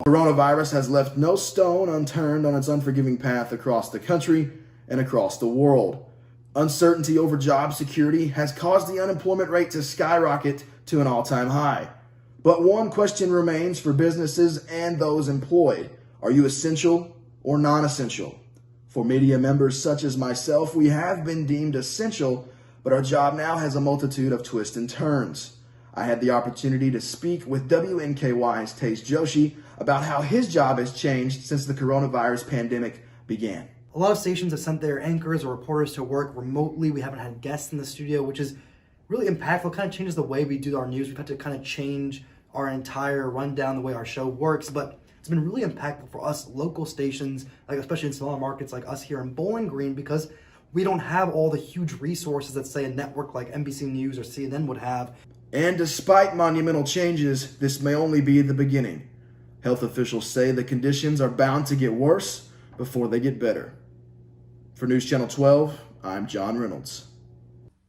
Coronavirus has left no stone unturned on its unforgiving path across the country and across the world. Uncertainty over job security has caused the unemployment rate to skyrocket to an all-time high. But one question remains for businesses and those employed. Are you essential or non-essential? For media members such as myself, we have been deemed essential, but our job now has a multitude of twists and turns. I had the opportunity to speak with WNKY's Tej Joshi about how his job has changed since the coronavirus pandemic began. A lot of stations have sent their anchors or reporters to work remotely. We haven't had guests in the studio, which is really impactful. It kind of changes the way we do our news. We've had to kind of change our entire rundown, the way our show works, but it's been really impactful for us local stations, like especially in smaller markets like us here in Bowling Green, because we don't have all the huge resources that, say, a network like NBC News or CNN would have. And despite monumental changes, this may only be the beginning. Health officials say the conditions are bound to get worse before they get better. For News Channel 12, I'm John Reynolds.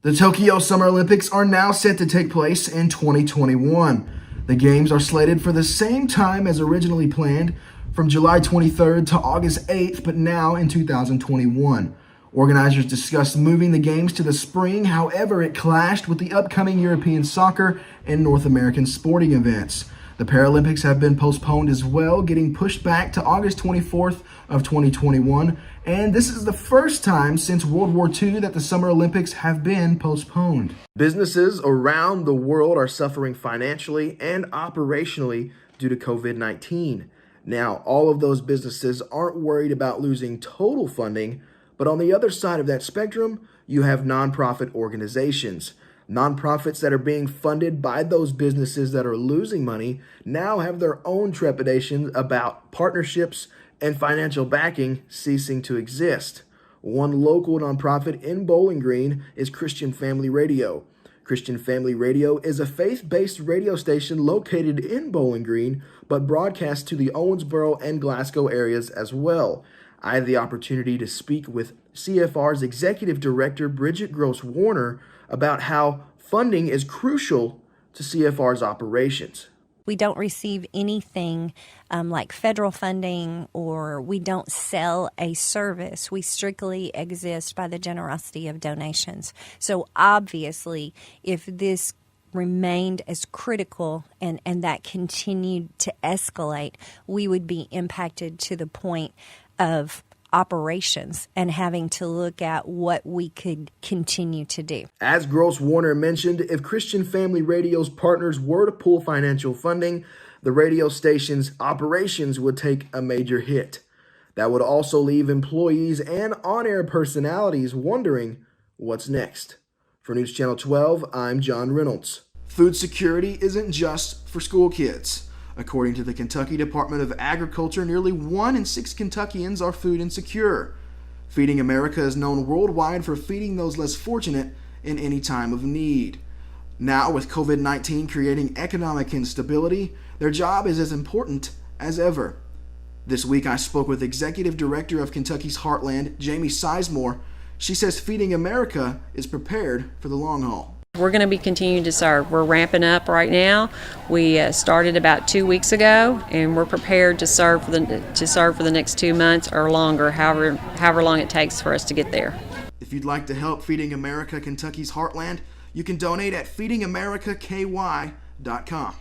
The Tokyo Summer Olympics are now set to take place in 2021. The games are slated for the same time as originally planned, from July 23rd to August 8th, but now in 2021. Organizers discussed moving the games to the spring, however, it clashed with the upcoming European soccer and North American sporting events. The Paralympics have been postponed as well, getting pushed back to August 24th of 2021, and this is the first time since World War II that the Summer Olympics have been postponed. Businesses around the world are suffering financially and operationally due to COVID-19. Now, all of those businesses aren't worried about losing total funding, but on the other side of that spectrum, you have nonprofit organizations. Nonprofits that are being funded by those businesses that are losing money now have their own trepidations about partnerships and financial backing ceasing to exist. One local nonprofit in Bowling Green is Christian Family Radio. Christian Family Radio is a faith-based radio station located in Bowling Green, but broadcasts to the Owensboro and Glasgow areas as well. I had the opportunity to speak with CFR's Executive Director, Bridget Gross-Warner, about how funding is crucial to CFR's operations. We don't receive anything like federal funding, or we don't sell a service. We strictly exist by the generosity of donations. So obviously, if this remained as critical and that continued to escalate, we would be impacted to the point of operations and having to look at what we could continue to do. As Gross-Warner mentioned, if Christian Family Radio's partners were to pull financial funding, the radio station's operations would take a major hit. That would also leave employees and on-air personalities wondering what's next. For News Channel 12, I'm John Reynolds. Food security isn't just for school kids. According to the Kentucky Department of Agriculture, nearly 1 in 6 Kentuckians are food insecure. Feeding America is known worldwide for feeding those less fortunate in any time of need. Now, with COVID-19 creating economic instability, their job is as important as ever. This week, I spoke with Executive Director of Kentucky's Heartland, Jamie Sizemore. She says Feeding America is prepared for the long haul. We're going to be continuing to serve. We're ramping up right now. We started about 2 weeks ago, and we're prepared to serve for the next 2 months or longer, however long it takes for us to get there. If you'd like to help Feeding America, Kentucky's Heartland, you can donate at feedingamericaky.com.